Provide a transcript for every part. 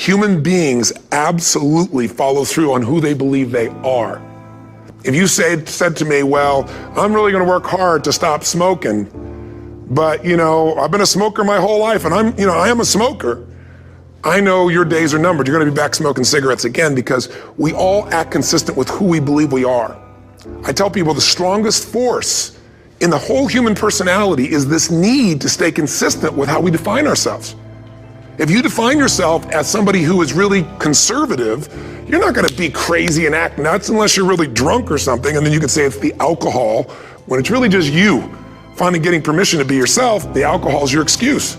Human beings absolutely follow through on who they believe they are. If you said to me, well, I'm really gonna work hard to stop smoking, but I've been a smoker my whole life and I am a smoker, I know your days are numbered. You're gonna be back smoking cigarettes again, because we all act consistent with who we believe we are. I tell people the strongest force in the whole human personality is this need to stay consistent with how we define ourselves. If you define yourself as somebody who is really conservative, you're not gonna be crazy and act nuts unless you're really drunk or something, and then you could say it's the alcohol, when it's really just you finally getting permission to be yourself. The alcohol is your excuse.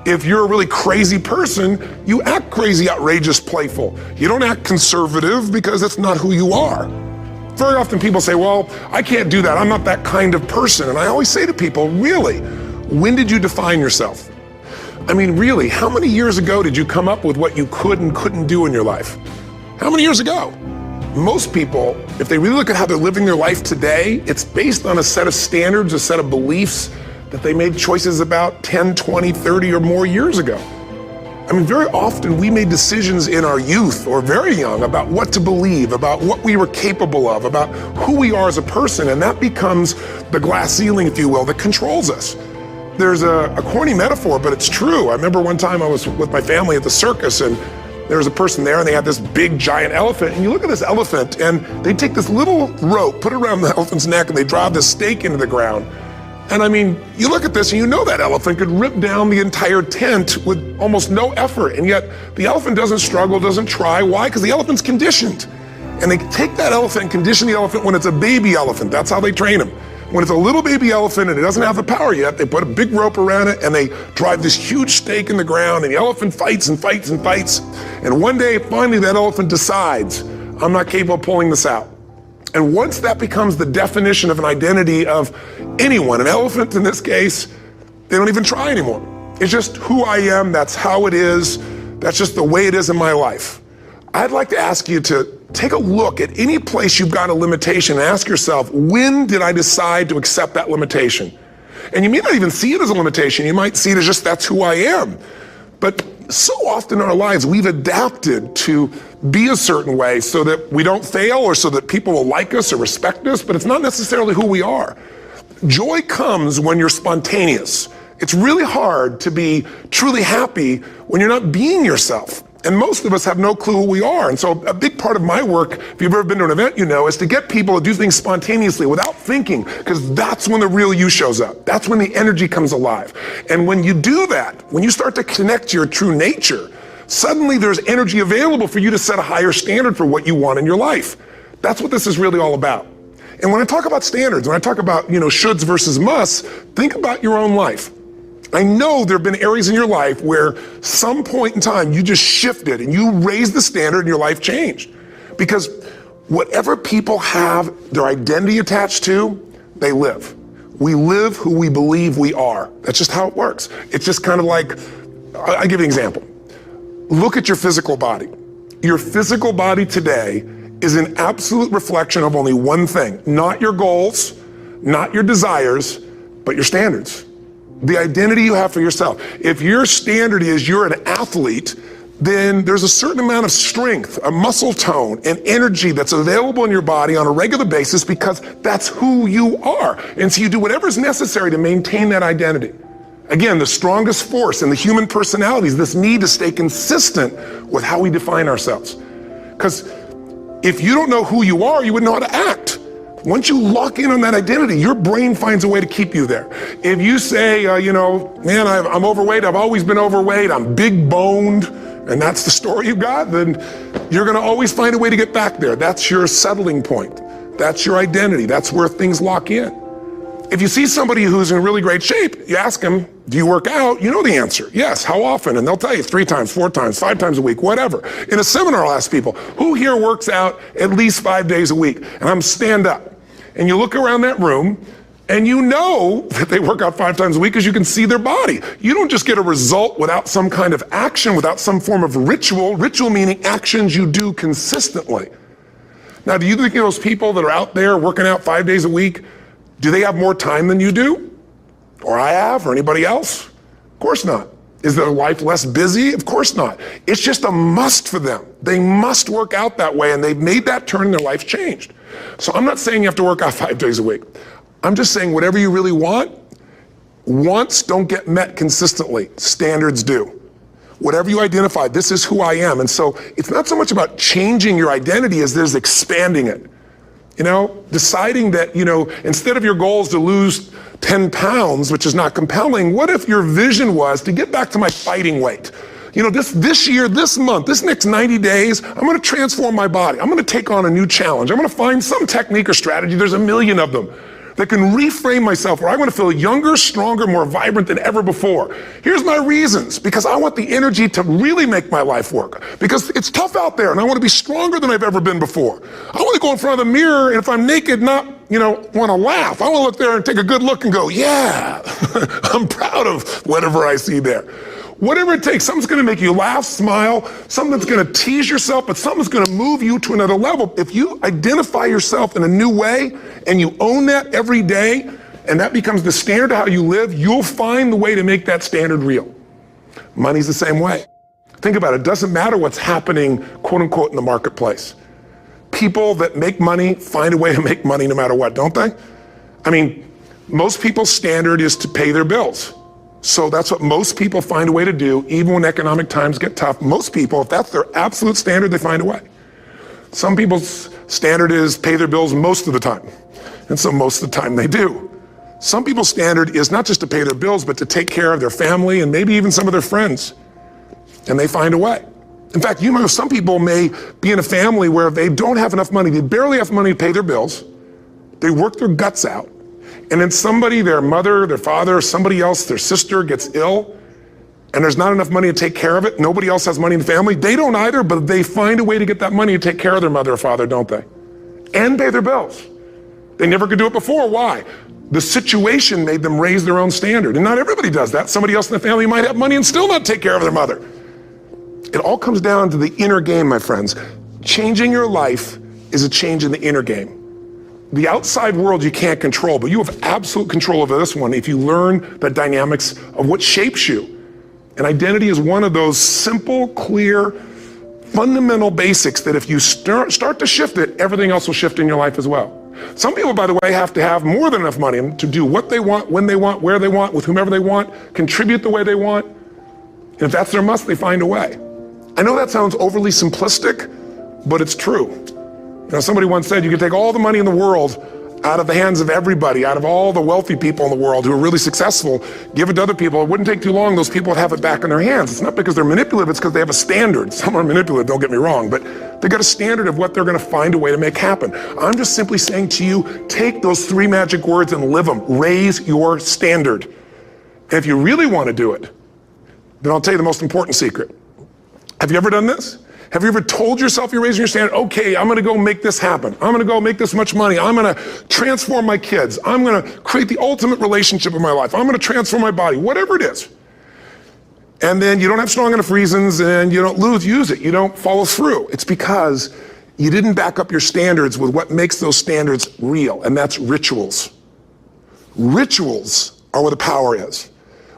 If you're a really crazy person, you act crazy, outrageous, playful. You don't act conservative because that's not who you are. Very often people say, well, I can't do that. I'm not that kind of person. And I always say to people, really, when did you define yourself? I mean, really, how many years ago did you come up with what you could and couldn't do in your life? How many years ago? Most people, if they really look at how they're living their life today, it's based on a set of standards, a set of beliefs that they made choices about 10, 20, 30 or more years ago. I mean, very often we made decisions in our youth or very young about what to believe, about what we were capable of, about who we are as a person, and that becomes the glass ceiling, if you will, that controls us. There's a corny metaphor, but it's true. I remember one time I was with my family at the circus, and there was a person there and they had this big giant elephant, and you look at this elephant and they take this little rope, put it around the elephant's neck, and they drive this stake into the ground. And I mean, you look at this and you know that elephant could rip down the entire tent with almost no effort, and yet the elephant doesn't struggle, doesn't try. Why? Because the elephant's conditioned. And they take that elephant and condition the elephant when it's a baby elephant. That's how they train him. When it's a little baby elephant and it doesn't have the power yet, they put a big rope around it and they drive this huge stake in the ground, and the elephant fights and fights and fights. And one day, finally, that elephant decides, I'm not capable of pulling this out. And once that becomes the definition of an identity of anyone, an elephant in this case, they don't even try anymore. It's just who I am, that's how it is, that's just the way it is in my life. I'd like to ask you to take a look at any place you've got a limitation and ask yourself, when did I decide to accept that limitation? And you may not even see it as a limitation, you might see it as just that's who I am. But so often in our lives, we've adapted to be a certain way so that we don't fail or so that people will like us or respect us, but it's not necessarily who we are. Joy comes when you're spontaneous. It's really hard to be truly happy when you're not being yourself. And most of us have no clue who we are. And so a big part of my work, if you've ever been to an event, is to get people to do things spontaneously without thinking, because that's when the real you shows up. That's when the energy comes alive. And when you do that, when you start to connect to your true nature, suddenly there's energy available for you to set a higher standard for what you want in your life. That's what this is really all about. And when I talk about standards, when I talk about, shoulds versus musts, think about your own life. I know there have been areas in your life where some point in time you just shifted and you raised the standard and your life changed. Because whatever people have their identity attached to, they live. We live who we believe we are. That's just how it works. It's just kind of like, I'll give you an example. Look at your physical body. Your physical body today is an absolute reflection of only one thing, not your goals, not your desires, but your standards. The identity you have for yourself. If your standard is you're an athlete, then there's a certain amount of strength, a muscle tone, and energy that's available in your body on a regular basis because that's who you are. And so you do whatever's necessary to maintain that identity. Again, the strongest force in the human personality is this need to stay consistent with how we define ourselves. Because if you don't know who you are, you wouldn't know how to act. Once you lock in on that identity, your brain finds a way to keep you there. If you say, man, I'm overweight, I've always been overweight, I'm big boned, and that's the story you got, then you're gonna always find a way to get back there. That's your settling point. That's your identity. That's where things lock in. If you see somebody who's in really great shape, you ask them, do you work out? You know the answer. Yes, how often? And they'll tell you 3 times, 4 times, 5 times a week, whatever. In a seminar, I'll ask people, who here works out at least 5 days a week? And I'm stand up. And you look around that room and you know that they work out 5 times a week because you can see their body. You don't just get a result without some kind of action, without some form of ritual. Ritual meaning actions you do consistently. Now, do you think those people that are out there working out 5 days a week, do they have more time than you do? Or I have, or anybody else? Of course not. Is their life less busy? Of course not. It's just a must for them. They must work out that way, and they've made that turn and their life changed. So I'm not saying you have to work out 5 days a week. I'm just saying whatever you really want, wants don't get met consistently. Standards do. Whatever you identify, this is who I am. And so it's not so much about changing your identity as there's expanding it. Deciding that, instead of your goals to lose 10 pounds, which is not compelling, what if your vision was to get back to my fighting weight? This year, this month, this next 90 days, I'm gonna transform my body. I'm gonna take on a new challenge. I'm gonna find some technique or strategy, there's a million of them, that can reframe myself where I want to feel younger, stronger, more vibrant than ever before. Here's my reasons. Because I want the energy to really make my life work. Because it's tough out there and I want to be stronger than I've ever been before. I want to go in front of the mirror and if I'm naked, not, want to laugh. I want to look there and take a good look and go, yeah, I'm proud of whatever I see there. Whatever it takes, something's gonna make you laugh, smile, something that's gonna tease yourself, but something's gonna move you to another level. If you identify yourself in a new way and you own that every day, and that becomes the standard of how you live, you'll find the way to make that standard real. Money's the same way. Think about it, it doesn't matter what's happening, quote unquote, in the marketplace. People that make money find a way to make money no matter what, don't they? Most people's standard is to pay their bills. So that's what most people find a way to do, even when economic times get tough. Most people, if that's their absolute standard, they find a way. Some people's standard is pay their bills most of the time. And so most of the time they do. Some people's standard is not just to pay their bills, but to take care of their family and maybe even some of their friends. And they find a way. In fact, some people may be in a family where they don't have enough money. They barely have money to pay their bills. They work their guts out. And then somebody, their mother, their father, somebody else, their sister gets ill, and there's not enough money to take care of it. Nobody else has money in the family. They don't either, but they find a way to get that money to take care of their mother or father, don't they? And pay their bills. They never could do it before. Why? The situation made them raise their own standard. And not everybody does that. Somebody else in the family might have money and still not take care of their mother. It all comes down to the inner game, my friends. Changing your life is a change in the inner game. The outside world you can't control, but you have absolute control over this one if you learn the dynamics of what shapes you. And identity is one of those simple, clear, fundamental basics that if you start to shift it, everything else will shift in your life as well. Some people, by the way, have to have more than enough money to do what they want, when they want, where they want, with whomever they want, contribute the way they want. And if that's their must, they find a way. I know that sounds overly simplistic, but it's true. Somebody once said you could take all the money in the world out of the hands of everybody, out of all the wealthy people in the world who are really successful, give it to other people. It wouldn't take too long, those people would have it back in their hands. It's not because they're manipulative, it's because they have a standard. Some are manipulative, don't get me wrong, but they got a standard of what they're gonna find a way to make happen. I'm just simply saying to you, take those 3 magic words and live them. Raise your standard. And if you really wanna do it, then I'll tell you the most important secret. Have you ever done this? Have you ever told yourself you're raising your standard? Okay, I'm gonna go make this happen. I'm gonna go make this much money. I'm gonna transform my kids. I'm gonna create the ultimate relationship in my life. I'm gonna transform my body, whatever it is. And then you don't have strong enough reasons and you don't use it. You don't follow through. It's because you didn't back up your standards with what makes those standards real, and that's rituals. Rituals are where the power is.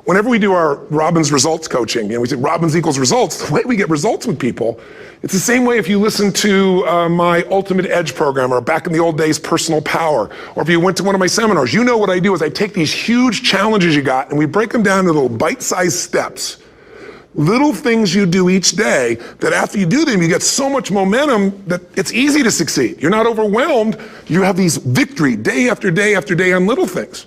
Whenever we do our Robbins results coaching, and we say Robbins equals results, the way we get results with people, it's the same way if you listen to my Ultimate Edge program, or back in the old days, Personal Power, or if you went to one of my seminars. You know what I do is I take these huge challenges you got and we break them down into little bite-sized steps. Little things you do each day that after you do them, you get so much momentum that it's easy to succeed. You're not overwhelmed. You have these victory day after day after day on little things.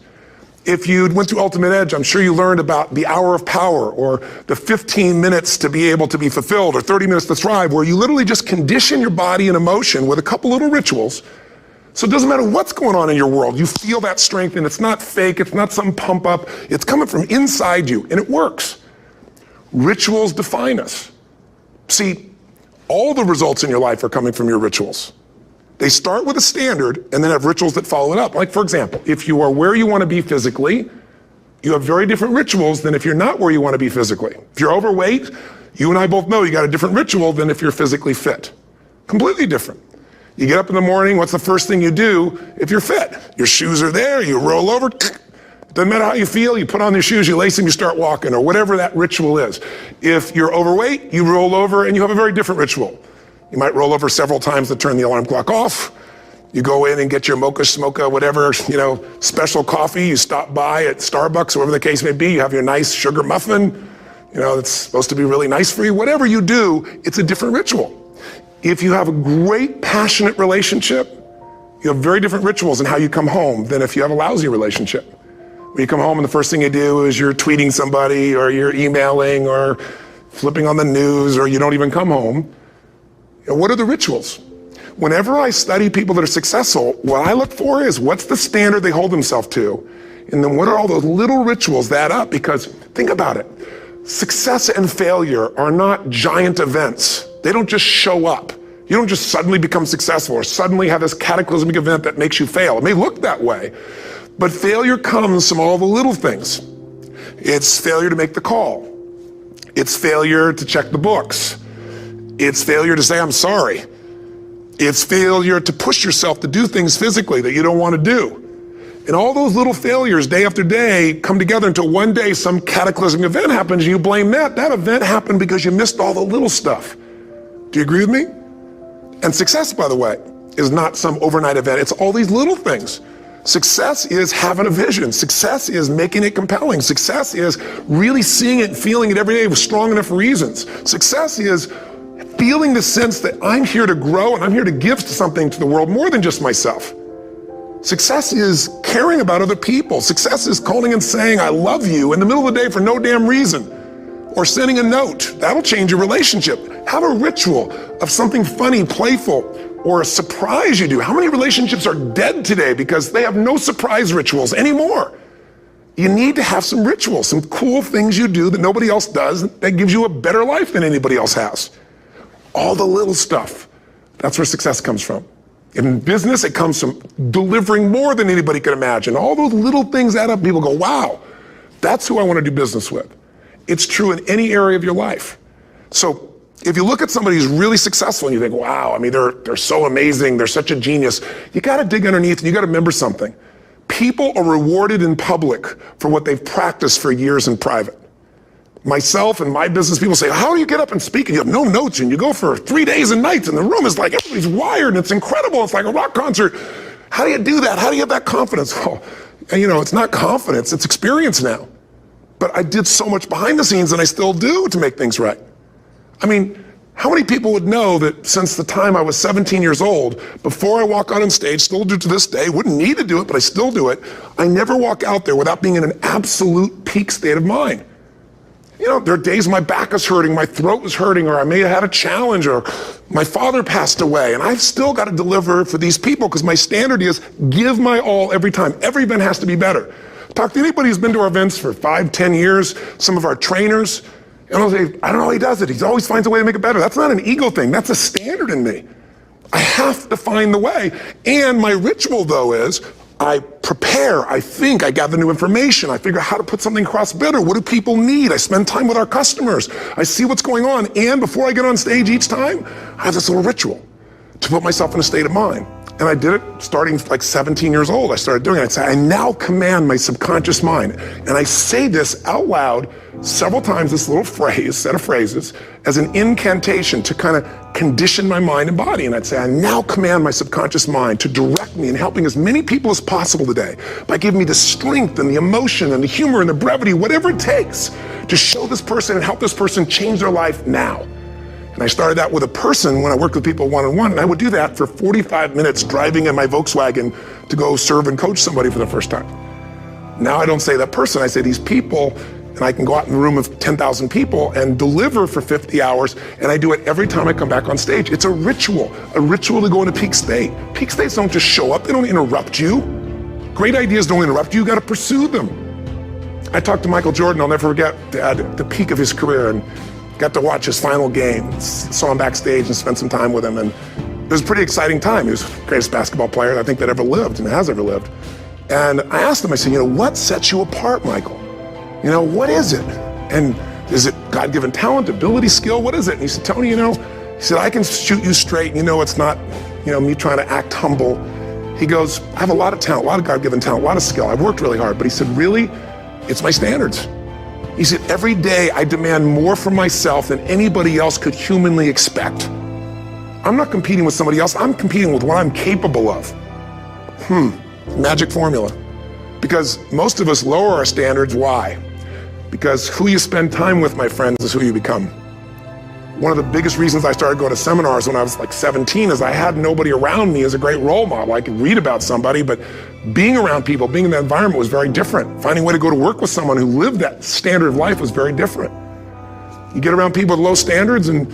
If you went through Ultimate Edge, I'm sure you learned about the hour of power, or the 15 minutes to be able to be fulfilled, or 30 minutes to thrive, where you literally just condition your body and emotion with a couple little rituals. So it doesn't matter what's going on in your world, you feel that strength, and it's not fake, it's not some pump up, it's coming from inside you, and it works. Rituals define us. See, all the results in your life are coming from your rituals. They start with a standard and then have rituals that follow it up. Like, for example, if you are where you want to be physically, you have very different rituals than if you're not where you want to be physically. If you're overweight, you and I both know you got a different ritual than if you're physically fit. Completely different. You get up in the morning, what's the first thing you do if you're fit? Your shoes are there, you roll over, Doesn't matter how you feel, you put on your shoes, you lace them, you start walking, or whatever that ritual is. If you're overweight, you roll over and you have a very different ritual. You might roll over several times to turn the alarm clock off. You go in and get your mocha, smocha, whatever, special coffee. You stop by at Starbucks, or whatever the case may be. You have your nice sugar muffin. It's supposed to be really nice for you. Whatever you do, it's a different ritual. If you have a great, passionate relationship, you have very different rituals in how you come home than if you have a lousy relationship. When you come home and the first thing you do is you're tweeting somebody, or you're emailing, or flipping on the news, or you don't even come home. What are the rituals? Whenever I study people that are successful, what I look for is what's the standard they hold themselves to? And then what are all those little rituals that add up? Because think about it. Success and failure are not giant events. They don't just show up. You don't just suddenly become successful or suddenly have this cataclysmic event that makes you fail. It may look that way, but failure comes from all the little things. It's failure to make the call. It's failure to check the books. It's failure to say, I'm sorry. It's failure to push yourself to do things physically that you don't want to do. And all those little failures day after day come together until one day some cataclysmic event happens and you blame that. That event happened because you missed all the little stuff. Do you agree with me? And success, by the way, is not some overnight event. It's all these little things. Success is having a vision. Success is making it compelling. Success is really seeing it and feeling it every day with strong enough reasons. Success is feeling the sense that I'm here to grow and I'm here to give something to the world more than just myself. Success is caring about other people. Success is calling and saying, I love you in the middle of the day for no damn reason. Or sending a note. That'll change your relationship. Have a ritual of something funny, playful, or a surprise you do. How many relationships are dead today because they have no surprise rituals anymore? You need to have some rituals, some cool things you do that nobody else does that gives you a better life than anybody else has. All the little stuff, that's where success comes from. In business, it comes from delivering more than anybody could imagine. All those little things add up. People go, wow, that's who I want to do business with. It's true in any area of your life. So if you look at somebody who's really successful and you think, wow, they're so amazing, they're such a genius, you got to dig underneath and you got to remember something. People are rewarded in public for what they've practiced for years in private. Myself and my business people say, how do you get up and speak? And you have no notes and you go for 3 days and nights and the room is like, everybody's wired and it's incredible. It's like a rock concert. How do you do that? How do you have that confidence? Well, it's not confidence, it's experience now. But I did so much behind the scenes and I still do to make things right. How many people would know that since the time I was 17 years old, before I walk out on stage, still do to this day, wouldn't need to do it, but I still do it, I never walk out there without being in an absolute peak state of mind. There are days my back is hurting, my throat was hurting, or I may have had a challenge, or my father passed away, and I've still got to deliver for these people because my standard is give my all every time. Every event has to be better. Talk to anybody who's been to our events for 5, 10 years, some of our trainers, and I'll say, I don't know how he does it. He always finds a way to make it better. That's not an ego thing. That's a standard in me. I have to find the way. And my ritual, though, is I prepare, I think, I gather new information, I figure out how to put something across better. What do people need? I spend time with our customers. I see what's going on. And before I get on stage each time, I have this little ritual to put myself in a state of mind. And I did it starting like 17 years old. I started doing it. I'd say, I now command my subconscious mind. And I say this out loud several times, this little phrase, set of phrases, as an incantation to kind of condition my mind and body. And I'd say, I now command my subconscious mind to direct me in helping as many people as possible today by giving me the strength and the emotion and the humor and the brevity, whatever it takes to show this person and help this person change their life now. And I started that with a person when I worked with people one-on-one, and I would do that for 45 minutes driving in my Volkswagen to go serve and coach somebody for the first time. Now I don't say that person, I say these people, and I can go out in a room of 10,000 people and deliver for 50 hours, and I do it every time I come back on stage. It's a ritual to go into peak state. Peak states don't just show up, they don't interrupt you. Great ideas don't interrupt you, you gotta pursue them. I talked to Michael Jordan, I'll never forget, at the peak of his career, and got to watch his final game, saw him backstage and spent some time with him, and it was a pretty exciting time. He was the greatest basketball player I think that ever lived and has ever lived. And I asked him, I said, what sets you apart, Michael? What is it? And is it God-given talent, ability, skill? What is it? And he said, Tony, he said, I can shoot you straight, it's not, me trying to act humble. He goes, I have a lot of talent, a lot of God-given talent, a lot of skill. I've worked really hard. But he said, really, it's my standards. He said, every day I demand more from myself than anybody else could humanly expect. I'm not competing with somebody else. I'm competing with what I'm capable of. Magic formula. Because most of us lower our standards. Why? Because who you spend time with, my friends, is who you become. One of the biggest reasons I started going to seminars when I was like 17 is I had nobody around me as a great role model. I could read about somebody, but being around people, being in that environment was very different. Finding a way to go to work with someone who lived that standard of life was very different. You get around people with low standards and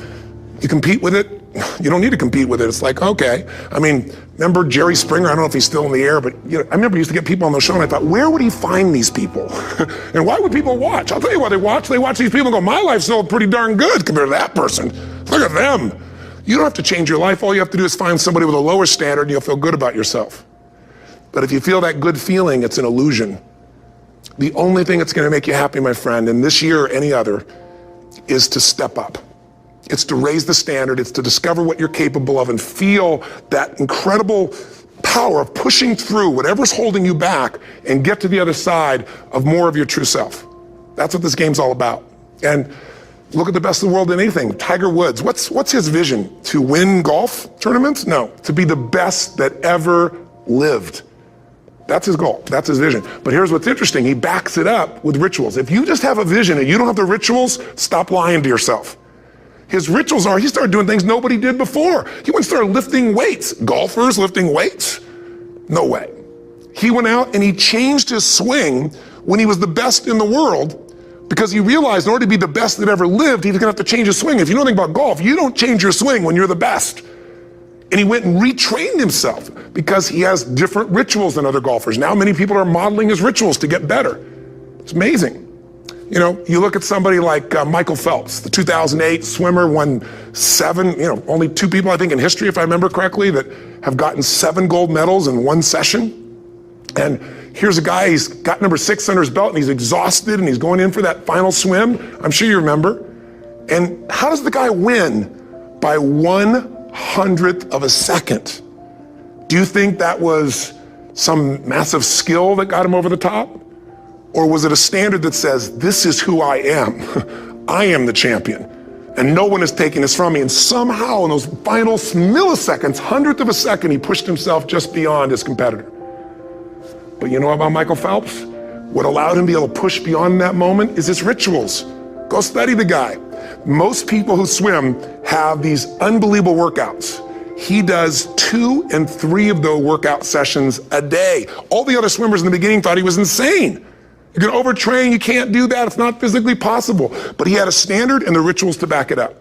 you compete with it. You don't need to compete with it. It's like, okay. I mean, remember Jerry Springer? I don't know if he's still in the air, but I remember he used to get people on the show and I thought, where would he find these people? And why would people watch? I'll tell you why they watch. They watch these people and go, my life's still pretty darn good compared to that person. Look at them. You don't have to change your life. All you have to do is find somebody with a lower standard and you'll feel good about yourself. But if you feel that good feeling, it's an illusion. The only thing that's going to make you happy, my friend, and this year or any other, is to step up. It's to raise the standard. It's to discover what you're capable of and feel that incredible power of pushing through whatever's holding you back and get to the other side of more of your true self. That's what this game's all about. And look at the best in the world in anything. Tiger Woods, what's his vision? To win golf tournaments? No, to be the best that ever lived. That's his goal. That's his vision. But here's what's interesting. He backs it up with rituals. If you just have a vision and you don't have the rituals, stop lying to yourself. His rituals are, he started doing things nobody did before. He went and started lifting weights. Golfers lifting weights? No way. He went out and he changed his swing when he was the best in the world because he realized in order to be the best that ever lived, he was gonna have to change his swing. If you know anything about golf, you don't change your swing when you're the best. And he went and retrained himself because he has different rituals than other golfers. Now many people are modeling his rituals to get better. It's amazing. You know, you look at somebody like Michael Phelps, the 2008 swimmer, won 7, only 2 people, I think, in history, if I remember correctly, that have gotten 7 gold medals in one session. And here's a guy, he's got number 6 under his belt, and he's exhausted, and he's going in for that final swim. I'm sure you remember. And how does the guy win? By 1/100th of a second. Do you think that was some massive skill that got him over the top? Or was it a standard that says, this is who I am. I am the champion. And no one is taking this from me. And somehow in those final milliseconds, 100th of a second, he pushed himself just beyond his competitor. But you know about Michael Phelps? What allowed him to be able to push beyond that moment is his rituals. Go study the guy. Most people who swim have these unbelievable workouts. He does 2 and 3 of those workout sessions a day. All the other swimmers in the beginning thought he was insane. You're gonna overtrain, you can't do that, it's not physically possible. But he had a standard and the rituals to back it up.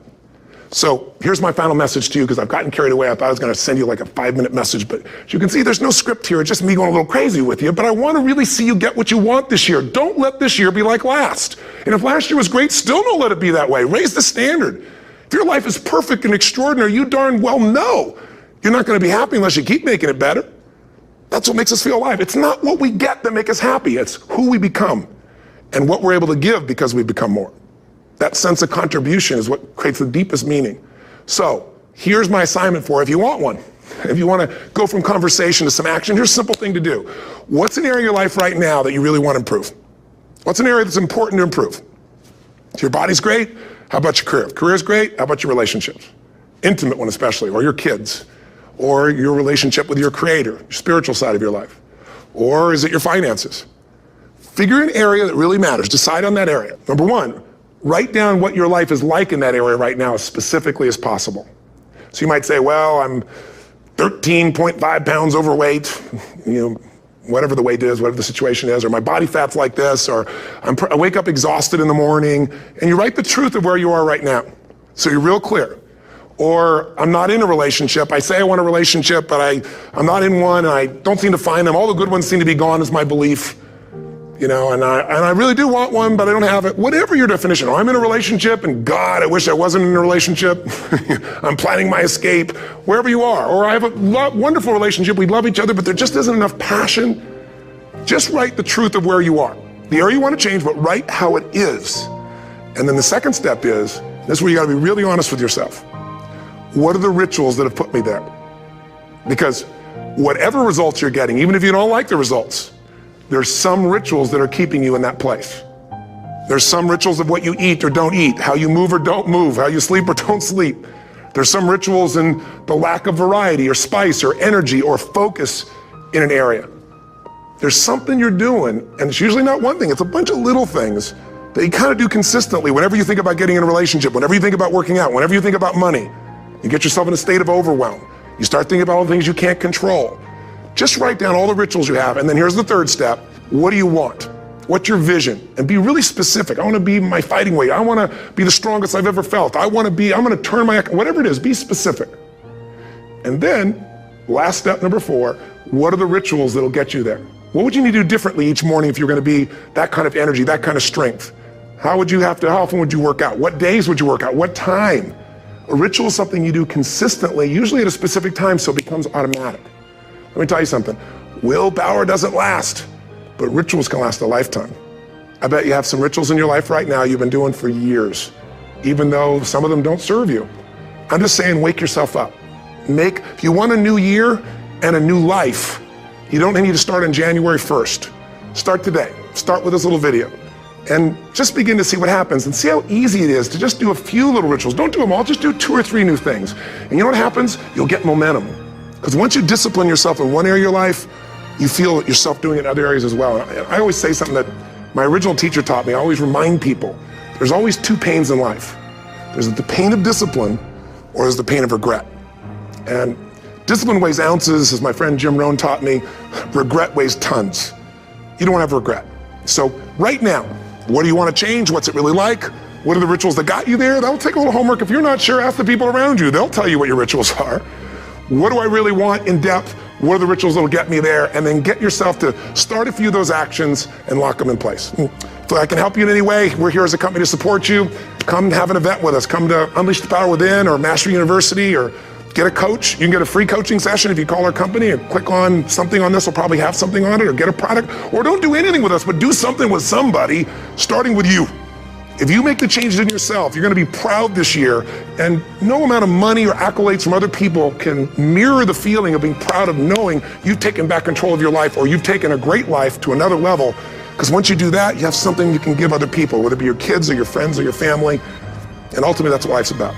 So here's my final message to you, because I've gotten carried away. I thought I was gonna send you like a 5-minute message, but as you can see, there's no script here, it's just me going a little crazy with you, but I wanna really see you get what you want this year. Don't let this year be like last. And if last year was great, still don't let it be that way. Raise the standard. If your life is perfect and extraordinary, you darn well know you're not gonna be happy unless you keep making it better. That's what makes us feel alive. It's not what we get that make us happy. It's who we become and what we're able to give because we become more. That sense of contribution is what creates the deepest meaning. So here's my assignment for you if you want one. If you want to go from conversation to some action, here's a simple thing to do. What's an area of your life right now that you really want to improve? What's an area that's important to improve? If your body's great, how about your career? If career's great, how about your relationships? Intimate one especially, or your kids. Or your relationship with your creator, your spiritual side of your life? Or is it your finances? Figure an area that really matters. Decide on that area. Number 1, write down what your life is like in that area right now as specifically as possible. So you might say, well, I'm 13.5 pounds overweight, whatever the weight is, whatever the situation is, or my body fat's like this, or I wake up exhausted in the morning, and you write the truth of where you are right now. So you're real clear. Or I'm not in a relationship. I say I want a relationship, but I'm not in one, and I don't seem to find them. All the good ones seem to be gone is my belief. And I really do want one, but I don't have it. Whatever your definition. Or I'm in a relationship, and God, I wish I wasn't in a relationship. I'm planning my escape, wherever you are. Or I have a wonderful relationship, we love each other, but there just isn't enough passion. Just write the truth of where you are. The area you want to change, but write how it is. And then the second step is, this is where you got to be really honest with yourself. What are the rituals that have put me there? Because whatever results you're getting, even if you don't like the results, there's some rituals that are keeping you in that place. There's some rituals of what you eat or don't eat, how you move or don't move, how you sleep or don't sleep. There's some rituals in the lack of variety or spice or energy or focus in an area. There's something you're doing, and it's usually not one thing, it's a bunch of little things that you kind of do consistently whenever you think about getting in a relationship, whenever you think about working out, whenever you think about money. You get yourself in a state of overwhelm. You start thinking about all the things you can't control. Just write down all the rituals you have, and then here's the third step. What do you want? What's your vision? And be really specific. I want to be my fighting weight. I want to be the strongest I've ever felt. I'm going to turn whatever it is, be specific. And then, last step number 4, what are the rituals that'll get you there? What would you need to do differently each morning if you're going to be that kind of energy, that kind of strength? How often would you work out? What days would you work out? What time? A ritual is something you do consistently, usually at a specific time, so it becomes automatic. Let me tell you something. Willpower doesn't last, but rituals can last a lifetime. I bet you have some rituals in your life right now you've been doing for years, even though some of them don't serve you. I'm just saying, wake yourself up. If you want a new year and a new life, you don't need to start on January 1st. Start today. Start with this little video. And just begin to see what happens and see how easy it is to just do a few little rituals. Don't do them all, just do 2 or 3 new things. And you know what happens? You'll get momentum. Because once you discipline yourself in one area of your life, you feel yourself doing it in other areas as well. And I always say something that my original teacher taught me. I always remind people, there's always 2 pains in life. There's the pain of discipline, or there's the pain of regret. And discipline weighs ounces, as my friend Jim Rohn taught me. Regret weighs tons. You don't want to have regret. So right now, what do you want to change? What's it really like? What are the rituals that got you there? That'll take a little homework. If you're not sure, ask the people around you. They'll tell you what your rituals are. What do I really want in depth? What are the rituals that'll get me there? And then get yourself to start a few of those actions and lock them in place. If I can help you in any way, we're here as a company to support you. Come have an event with us. Come to Unleash the Power Within or Mastery University, or get a coach. You can get a free coaching session if you call our company and click on something on this. Will probably have something on it, or get a product, or don't do anything with us, but do something with somebody, starting with you. If you make the changes in yourself, you're going to be proud this year, and no amount of money or accolades from other people can mirror the feeling of being proud of knowing you've taken back control of your life, or you've taken a great life to another level. Because once you do that, you have something you can give other people, whether it be your kids or your friends or your family, and ultimately that's what life's about.